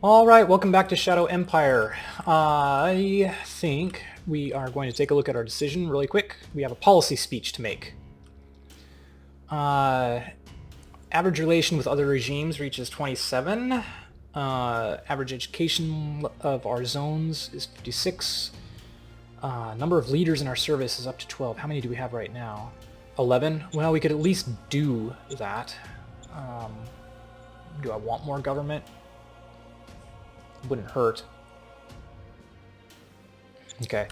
Alright, welcome back to Shadow Empire. I think we are going to take a look at our decision really quick. We have a policy speech to make. Average relation with other regimes reaches 27. Average education of our zones is 56. Number of leaders in our service is up to 12. How many do we have right now? 11? Well, we could at least do that. Do I want more government? Wouldn't hurt. Okay.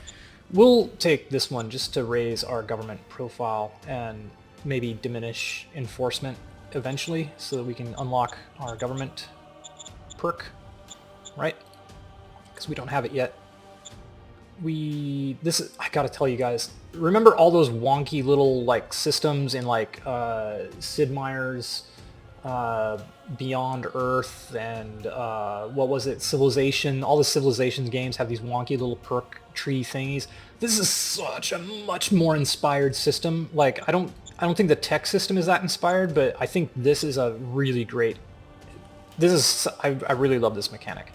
We'll take this one just to raise our government profile and maybe diminish enforcement eventually so that we can unlock our government perk, right? Because we don't have it yet. I gotta tell you guys, remember all those wonky little like systems in like Sid Meier's Beyond Earth and what was it, Civilization? All the Civilizations games have these wonky little perk tree thingies. This is such a much more inspired system. Like I don't think the tech system is that inspired, but I think this is a really great. I really love this mechanic.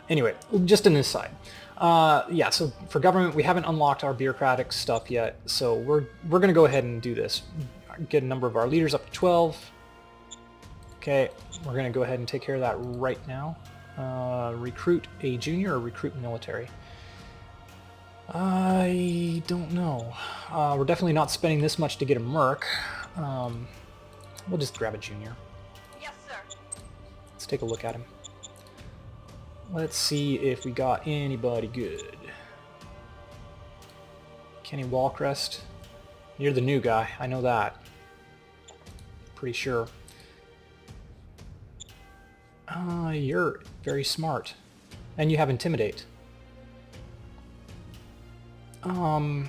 Anyway, just an aside. Yeah, so for government, we haven't unlocked our bureaucratic stuff yet, so we're going to go ahead and do this. Get a number of our leaders up to 12. Okay, we're going to go ahead and take care of that right now. Recruit a junior or recruit military? I don't know. We're definitely not spending this much to get a merc. We'll just grab a junior. Yes, sir. Let's take a look at him. Let's see if we got anybody good. Kenny Walcrest. You're the new guy, I know that. Pretty sure. You're very smart. And you have Intimidate. You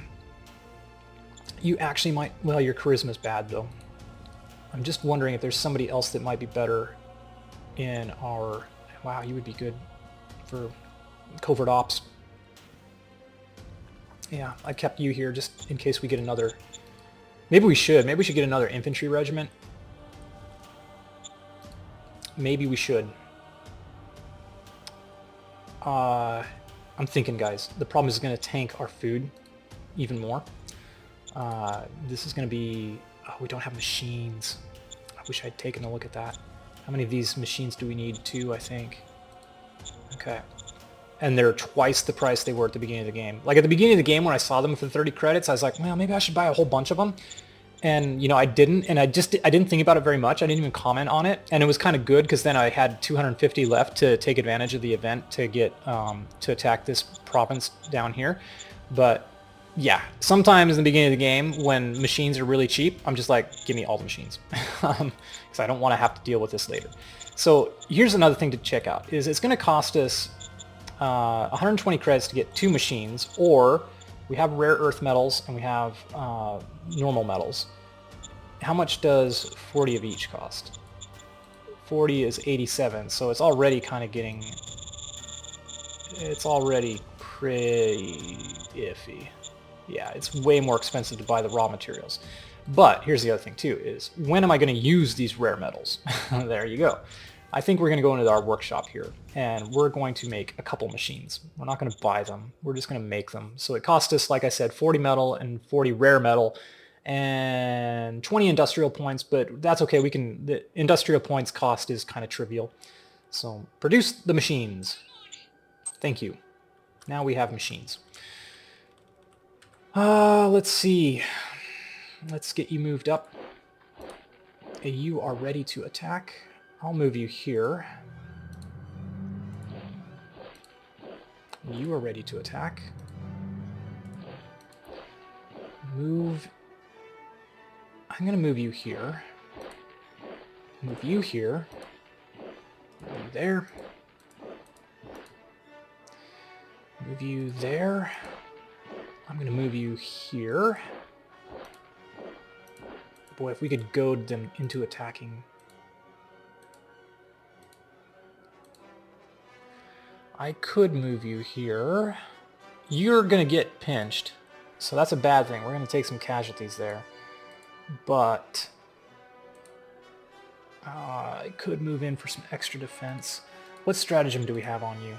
actually might... Well, your charisma's bad, though. I'm just wondering if there's somebody else that might be better in our... Wow, you would be good for covert ops. Yeah, I kept you here just in case we get another... Maybe we should. Maybe we should get another infantry regiment. Maybe we should. I'm thinking, guys, the problem is going to tank our food even more. This is going to be... Oh, we don't have machines. I wish I'd taken a look at that. How many of these machines do we need? 2, I think. Okay. And they're twice the price they were at the beginning of the game. Like, at the beginning of the game, when I saw them for 30 credits, I was like, well, maybe I should buy a whole bunch of them. And, you know, I didn't, and I didn't think about it very much. I didn't even comment on it. And it was kind of good, because then I had 250 left to take advantage of the event to get, to attack this province down here. But, yeah, sometimes in the beginning of the game, when machines are really cheap, I'm just like, give me all the machines. Because I don't want to have to deal with this later. So here's another thing to check out, is it's going to cost us 120 credits to get 2 machines, or we have rare earth metals and we have normal metals. How much does 40 of each cost? 40 is 87, so it's already kind of getting... It's already pretty iffy. Yeah, it's way more expensive to buy the raw materials. But here's the other thing too, is when am I going to use these rare metals? There you go. I think we're going to go into our workshop here, and we're going to make a couple machines. We're not going to buy them. We're just going to make them. So it cost us, like I said, 40 metal and 40 rare metal and 20 industrial points, but that's okay. The industrial points cost is kind of trivial. So produce the machines. Thank you. Now we have machines. Let's see. Let's get you moved up. You are ready to attack. I'll move you here. You are ready to attack. Move. I'm going to move you here. Move you here. Move you there. Move you there. I'm going to move you here. Boy, if we could goad them into attacking. I could move you here. You're going to get pinched, so that's a bad thing. We're going to take some casualties there. But I could move in for some extra defense. What stratagem do we have on you?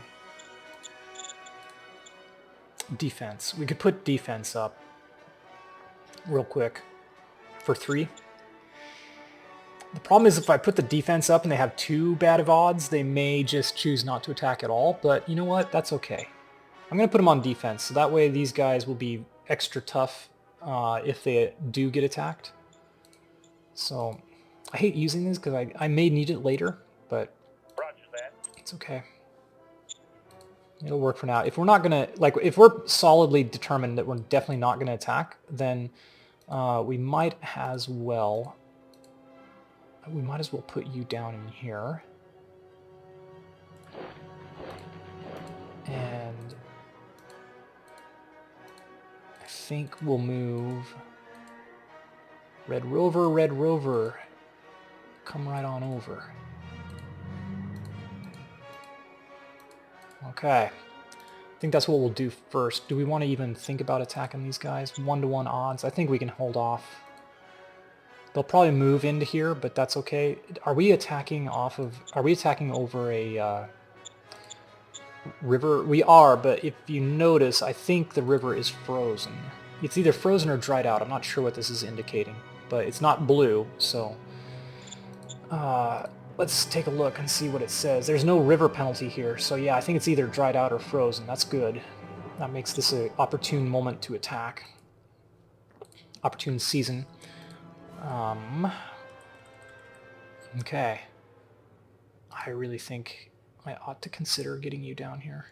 Defense. We could put defense up real quick for 3. The problem is if I put the defense up and they have too bad of odds, they may just choose not to attack at all, but you know what? That's okay. I'm going to put them on defense, so that way these guys will be extra tough if they do get attacked. So I hate using this because I may need it later, but Roger that. it's okay. It'll work for now. If we're not going to, like, if we're solidly determined that we're definitely not going to attack, then we might as well put you down in here. And I think we'll move Red Rover, come right on over. Okay. I think that's what we'll do first. Do we want to even think about attacking these guys? 1-to-1 odds. I think we can hold off. They'll probably move into here, but that's okay. Are we attacking over a river? We are, but if you notice, I think the river is frozen. It's either frozen or dried out. I'm not sure what this is indicating, but it's not blue, so let's take a look and see what it says. There's no river penalty here, so yeah, I think it's either dried out or frozen. That's good. That makes this an opportune moment to attack. Opportune season. Okay. I really think I ought to consider getting you down here.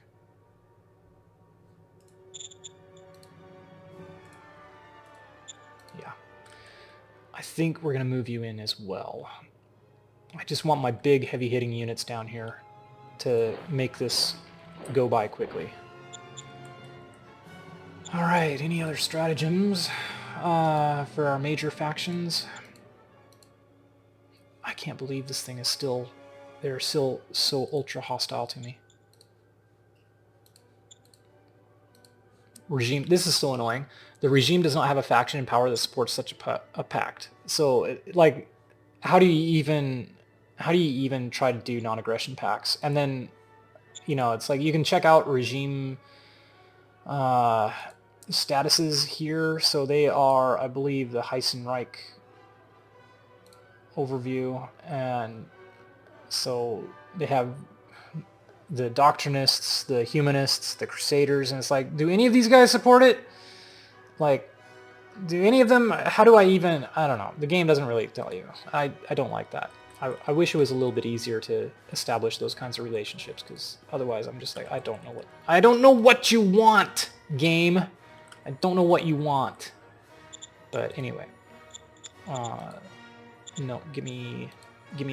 Yeah. I think we're going to move you in as well. I just want my big heavy-hitting units down here to make this go by quickly. Alright, any other stratagems for our major factions? I can't believe this thing is still... They're still so ultra hostile to me. Regime... This is so annoying. The regime does not have a faction in power that supports such a pact. So, like, how do you even try to do non-aggression pacts? And then, you know, it's like you can check out regime statuses here. So they are, I believe, the Heisenreich overview, and so they have the Doctrinists, the Humanists, the Crusaders, and it's like, do any of these guys support it? Like, do any of them, how do I even, I don't know. The game doesn't really tell you. I don't like that. I wish it was a little bit easier to establish those kinds of relationships, because otherwise I'm just like, I don't know what you want, game. I don't know what you want. But anyway, no, get me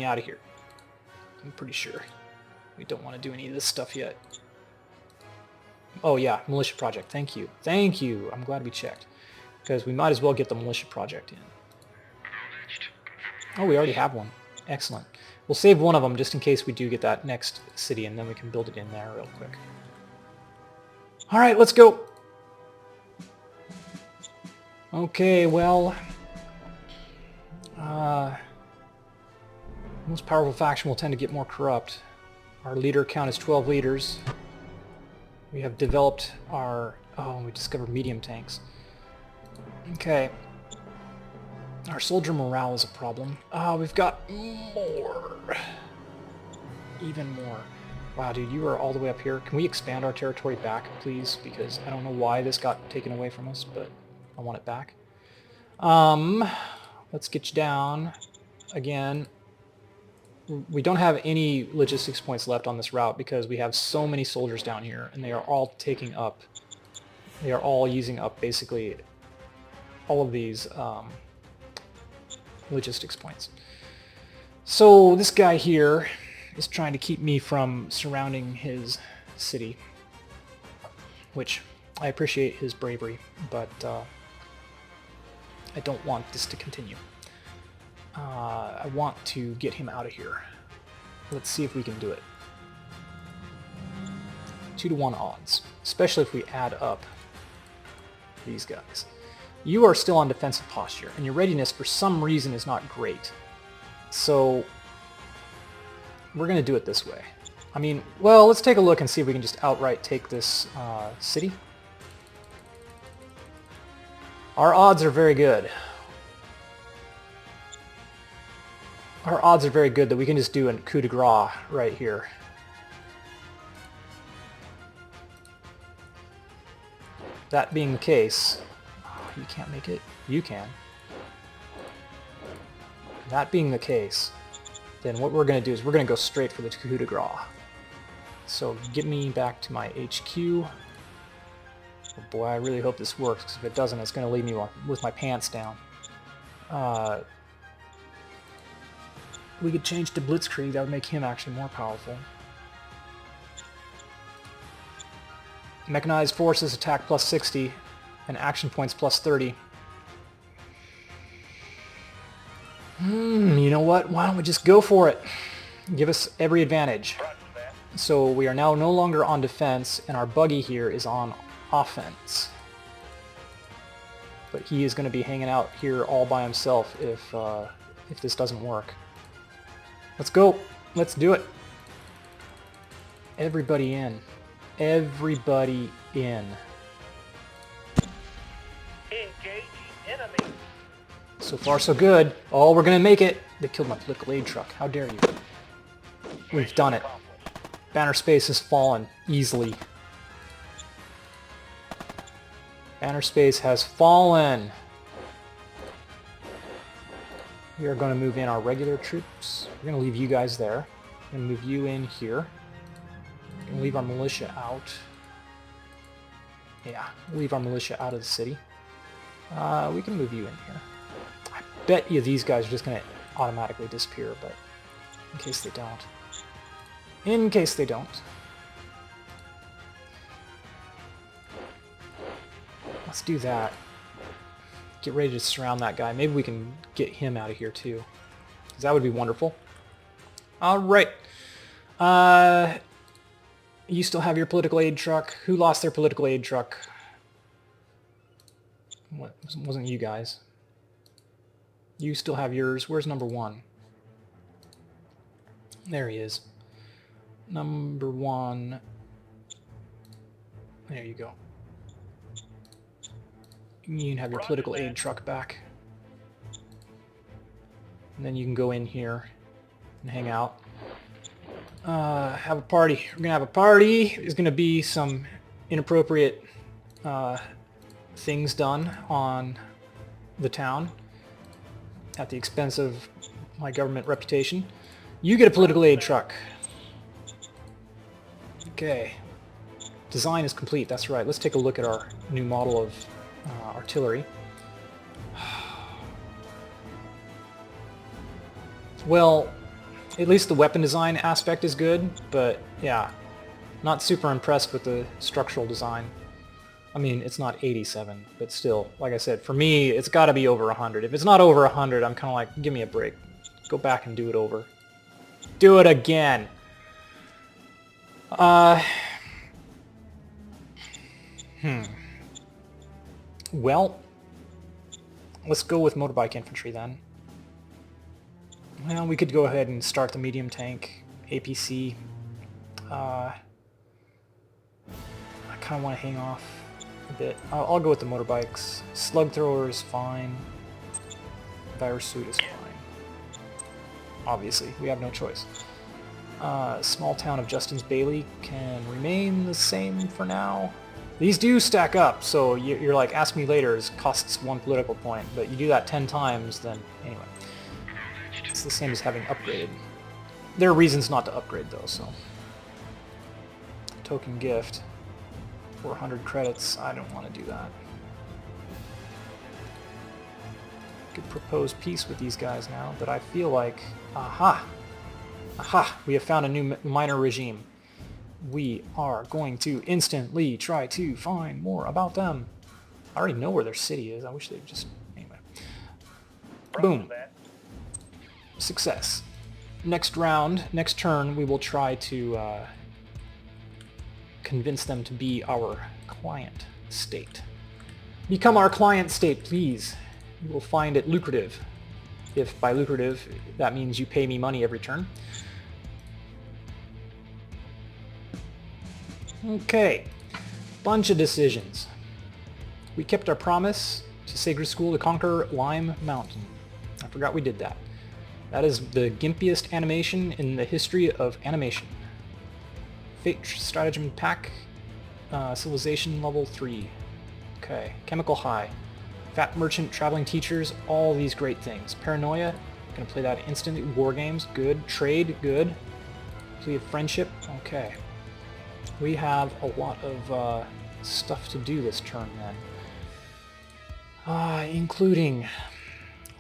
out of here. I'm pretty sure we don't want to do any of this stuff yet. Oh yeah, militia project. Thank you. Thank you. I'm glad we checked, because we might as well get the militia project in. Oh, we already have one. Excellent. We'll save one of them just in case we do get that next city, and then we can build it in there real quick. All right, let's go. Okay, well, most powerful faction will tend to get more corrupt. Our leader count is 12 leaders. We have developed our... Oh, we discovered medium tanks. Okay. Our soldier morale is a problem. We've got more. Even more. Wow, dude, you are all the way up here. Can we expand our territory back, please? Because I don't know why this got taken away from us, but I want it back. Let's get you down. Again, we don't have any logistics points left on this route because we have so many soldiers down here, and they are all taking up... They are all using up, basically, all of these... logistics points. So this guy here is trying to keep me from surrounding his city, which I appreciate his bravery, but I don't want this to continue. I want to get him out of here. Let's see if we can do it. 2-to-1 odds, especially if we add up these guys. You are still on defensive posture, and your readiness for some reason is not great. So we're going to do it this way. I mean, well, let's take a look and see if we can just outright take this city. Our odds are very good. Our odds are very good that we can just do a coup de grace right here. That being the case, you can't make it. You can. That being the case, then what we're going to do is we're going to go straight for the coup de grace. So get me back to my HQ. Oh boy, I really hope this works, because if it doesn't, it's going to leave me with my pants down. We could change to Blitzkrieg. That would make him actually more powerful. Mechanized forces attack plus 60 and action points plus 30. You know what? Why don't we just go for it? Give us every advantage. So we are now no longer on defense, and our buggy here is on offense. But he is going to be hanging out here all by himself if this doesn't work. Let's go. Let's do it. Everybody in. Everybody in. Engaging enemy. So far, so good. Oh, we're going to make it. They killed my political aid truck. How dare you? We've done it. Banner space has fallen easily. Banner space has fallen. We are going to move in our regular troops. We're going to leave you guys there. We're going to move you in here. We're going to leave our militia out. Yeah, leave our militia out of the city. We can move you in here. I bet you these guys are just going to automatically disappear, but in case they don't. In case they don't. Let's do that. Get ready to surround that guy. Maybe we can get him out of here too. Because that would be wonderful. Alright. You still have your political aid truck. Who lost their political aid truck? What? It wasn't you guys. You still have yours. Where's number one? There he is. Number one. There you go. You can have your political aid truck back. And then you can go in here and hang out. Have a party. We're going to have a party. There's going to be some inappropriate things done on the town at the expense of my government reputation. You get a political aid truck. Okay. Design is complete. That's right. Let's take a look at our new model of artillery. Well, at least the weapon design aspect is good, but yeah, not super impressed with the structural design. I mean, it's not 87, but still, like I said, for me, it's got to be over 100. If it's not over 100, I'm kind of like, give me a break. Go back and do it over. Do it again. Well, let's go with motorbike infantry then. Well, we could go ahead and start the medium tank, APC. I kind of want to hang off a bit. I'll go with the motorbikes. Slug thrower is fine. Virus suit is fine. Obviously, we have no choice. Small town of Justin's Bailey can remain the same for now. These do stack up, so you're like, ask me later, it costs 1 political point, but you do that 10 times, then anyway. It's the same as having upgraded. There are reasons not to upgrade though, so. Token gift. 400 credits, I don't want to do that. Could propose peace with these guys now, but I feel like, aha! Aha! We have found a new minor regime. We are going to instantly try to find more about them. I already know where their city is. I wish they'd just... Anyway. Boom. Success. Next round, next turn, we will try to convince them to be our client state. Become our client state, please. You will find it lucrative. If by lucrative, that means you pay me money every turn. Okay, bunch of decisions. We kept our promise to Sacred School to conquer Lime Mountain. I forgot we did that. That is the gimpiest animation in the history of animation. Fate Stratagem Pack, Civilization Level 3. Okay, Chemical High. Fat Merchant, Traveling Teachers, all these great things. Paranoia, gonna play that instantly. War Games, good. Trade, good. Plea of Friendship, okay. We have a lot of stuff to do this turn then. Including,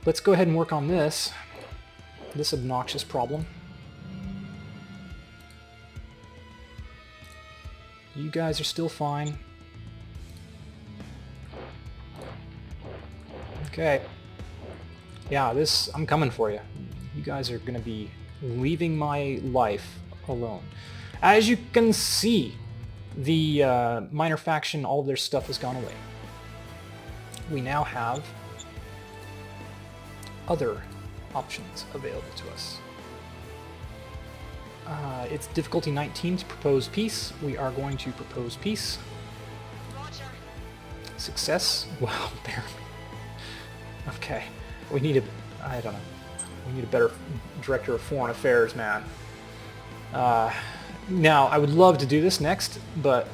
let's go ahead and work on this obnoxious problem. You guys are still fine. Okay. Yeah, I'm coming for you. You guys are gonna be leaving my life alone. As you can see, the minor faction, all of their stuff has gone away. We now have other options available to us. It's difficulty 19 to propose peace. We are going to propose peace. Roger. Success? Wow, barely. Okay. We need I don't know. We need a better director of foreign affairs, man. Now, I would love to do this next, but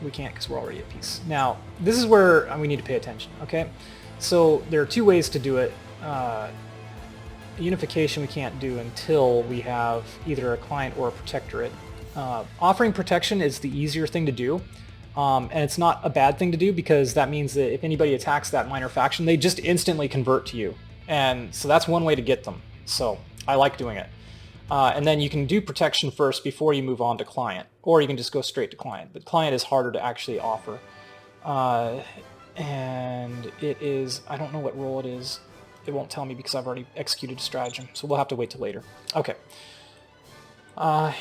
we can't because we're already at peace. Now, this is where we need to pay attention, okay? So there are two ways to do it. Unification we can't do until we have either a client or a protectorate. Offering protection is the easier thing to do, and it's not a bad thing to do because that means that if anybody attacks that minor faction, they just instantly convert to you. And so that's one way to get them. So I like doing it. And then you can do protection first before you move on to client, or you can just go straight to client. But client is harder to actually offer. And it is, I don't know what role it is. It won't tell me because I've already executed a stratagem, so we'll have to wait till later. Okay.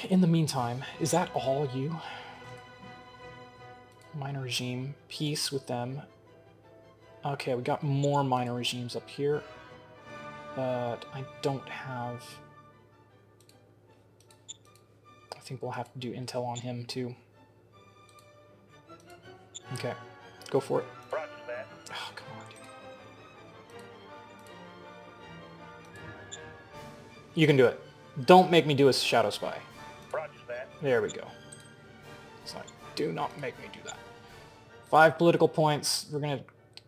In the meantime, is that all you? Minor regime, peace with them. Okay, we got more minor regimes up here, but I don't have... I think we'll have to do intel on him too. Okay, go for it. Roger that. Oh, come on, dude. You can do it. Don't make me do a shadow spy. Roger that. There we go. It's like, do not make me do that. 5 political points. We're going to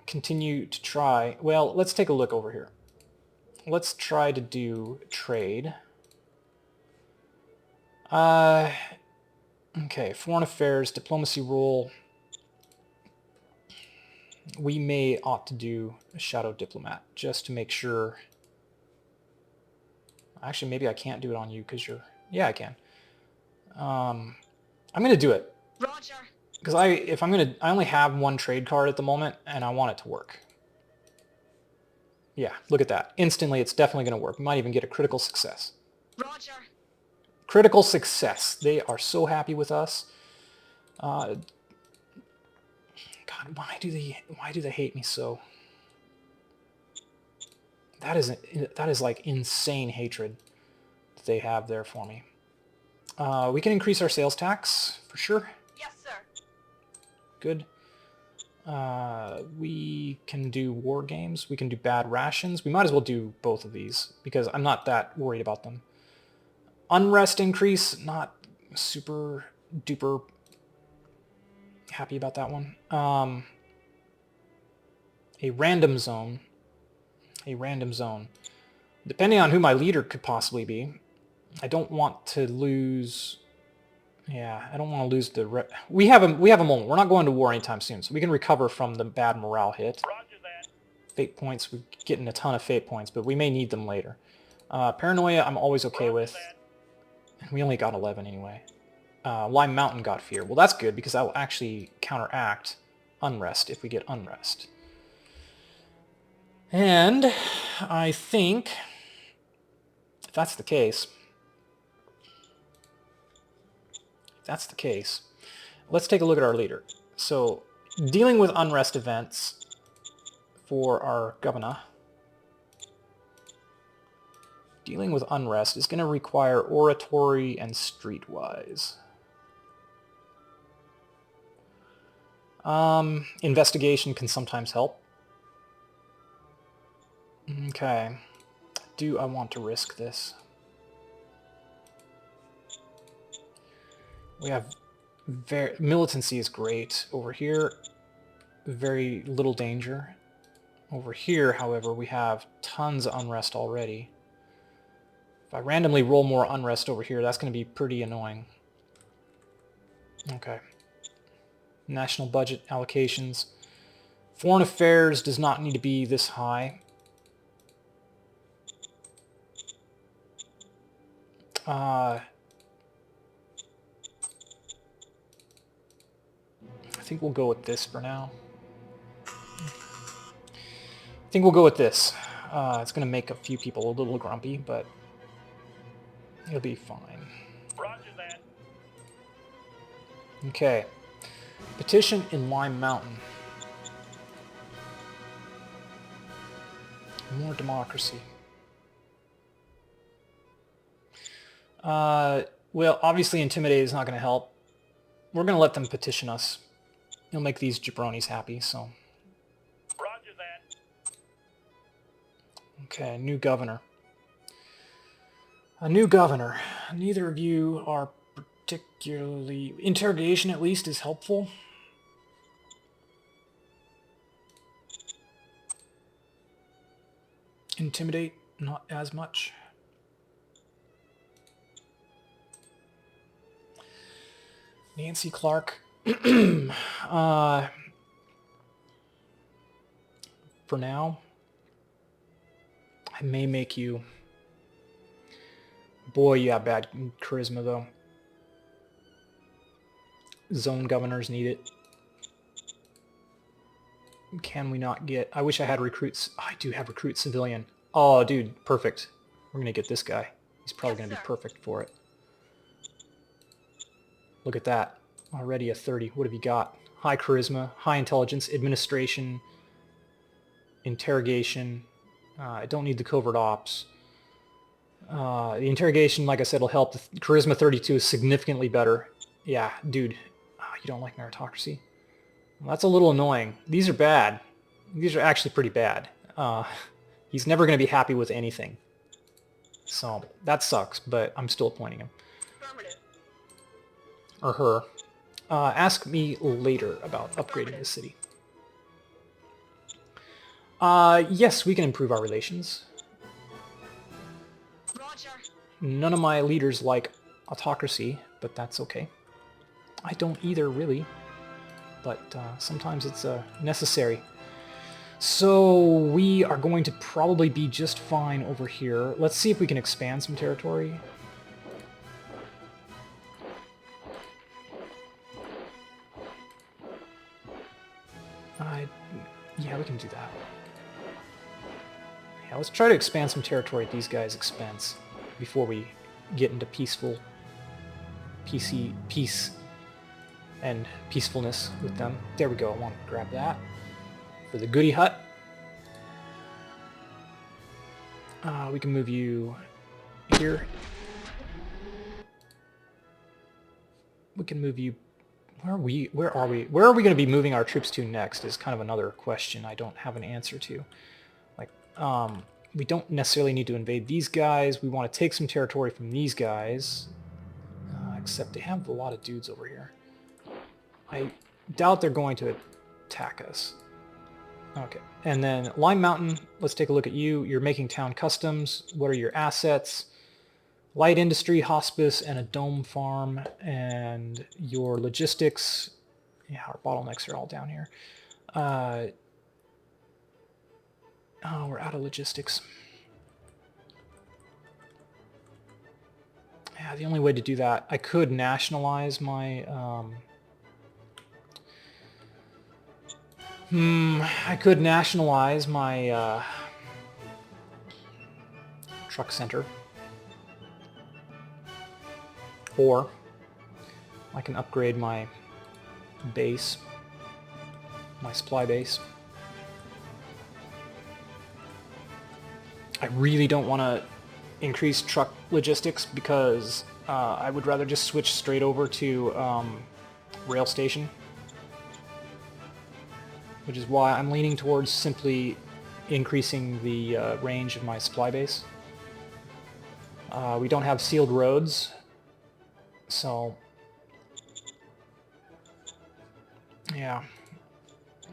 continue to try. Well, let's take a look over here. Let's try to do trade. Okay, foreign affairs, diplomacy rule. We may ought to do a shadow diplomat just to make sure. Actually, maybe I can't do it on you because you're... Yeah, I can. I'm going to do it. Roger. Because I only have one trade card at the moment, and I want it to work. Yeah, look at that. Instantly, it's definitely going to work. We might even get a critical success. Roger. Critical success. They are so happy with us. God, why do they hate me so? That is like insane hatred that they have there for me. We can increase our sales tax for sure. Yes, sir. Good. We can do war games. We can do bad rations. We might as well do both of these because I'm not that worried about them. Unrest increase, not super duper happy about that one. A random zone. A random zone. Depending on who my leader could possibly be, I don't want to lose... Yeah, I don't want to lose the... We have a moment. We're not going to war anytime soon, so we can recover from the bad morale hit. Roger that. Fate points, we're getting a ton of fate points, but we may need them later. Paranoia, I'm always okay Roger with. that. We only got 11 anyway. Lime Mountain got fear. Well, that's good, because that will actually counteract unrest if we get unrest. And I think, if that's the case, let's take a look at our leader. So, dealing with unrest events for our governor, dealing with unrest is going to require oratory and streetwise. Investigation can sometimes help. Okay. Do I want to risk this? We have militancy is great. Over here, very little danger. Over here, however, we have tons of unrest already. If I randomly roll more unrest over here, that's going to be pretty annoying. Okay. National budget allocations. Foreign affairs does not need to be this high. I think we'll go with this for now. I think we'll go with this. It's going to make a few people a little grumpy, but it'll be fine. Roger that. Okay. Petition in Lime Mountain. More democracy. Well, obviously Intimidate is not going to help. We're going to let them petition us. It'll make these jabronis happy, so... Roger that. Okay, new governor. A new governor. Neither of you are particularly... Interrogation, at least, is helpful. Intimidate, not as much. Nancy Clark. For now, I may make you... Boy, you have bad charisma, though. Zone governors need it. Can we not get... I wish I had recruits. Oh, I do have recruit civilian. Oh, dude, perfect. We're going to get this guy. He's probably going to be perfect for it. Look at that. Already a 30. What have you got? High charisma, high intelligence, administration, interrogation. I don't need the covert ops. The interrogation, like I said, will help. The charisma 32 is significantly better. Yeah, dude. You don't like meritocracy? Well, that's a little annoying. These are bad. These are actually pretty bad. He's never going to be happy with anything. So, that sucks, but I'm still appointing him. Affirmative. Or her. Ask me later about upgrading the city. Yes, we can improve our relations. Roger. None of my leaders like autocracy, but that's okay. I don't either, really. But sometimes it's necessary. So we are going to probably be just fine over here. Let's see if we can expand some territory. Yeah, we can do that. Yeah, let's try to expand some territory at these guys' expense before we get into peace and peacefulness with them. There we go. I want to grab that for the goody hut. We can move you here. We can move you... Where are we? Where are we going to be moving our troops to next is kind of another question I don't have an answer to. Like, we don't necessarily need to invade these guys. We want to take some territory from these guys. Except they have a lot of dudes over here. I doubt they're going to attack us. Okay. And then Lime Mountain, let's take a look at you. You're making town customs. What are your assets? Light industry, hospice, and a dome farm, and your logistics. Yeah, our bottlenecks are all down here. Oh, we're out of logistics. Yeah, the only way to do that, I could nationalize my... I could nationalize my truck center. Or I can upgrade my base, my supply base. I really don't want to increase truck logistics because I would rather just switch straight over to rail station. which is why I'm leaning towards simply increasing the range of my supply base. We don't have sealed roads, so yeah.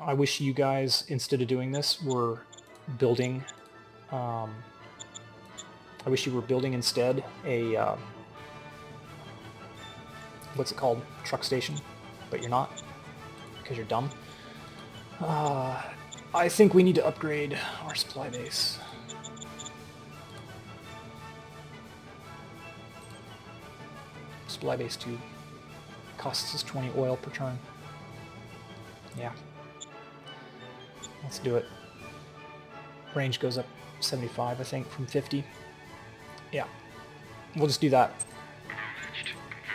I wish you guys, instead of doing this, were building. I wish you were building instead a what's it called? Truck station, but you're not because you're dumb. I think we need to upgrade our supply base. Supply base 2 costs us 20 oil per turn. Yeah. Let's do it. Range goes up 75, I think, from 50. Yeah. We'll just do that.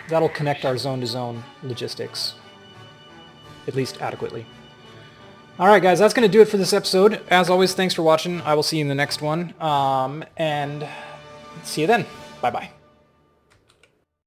That'll connect our zone-to-zone logistics, at least adequately. Alright guys, that's going to do it for this episode. As always, thanks for watching. I will see you in the next one. And see you then. Bye-bye.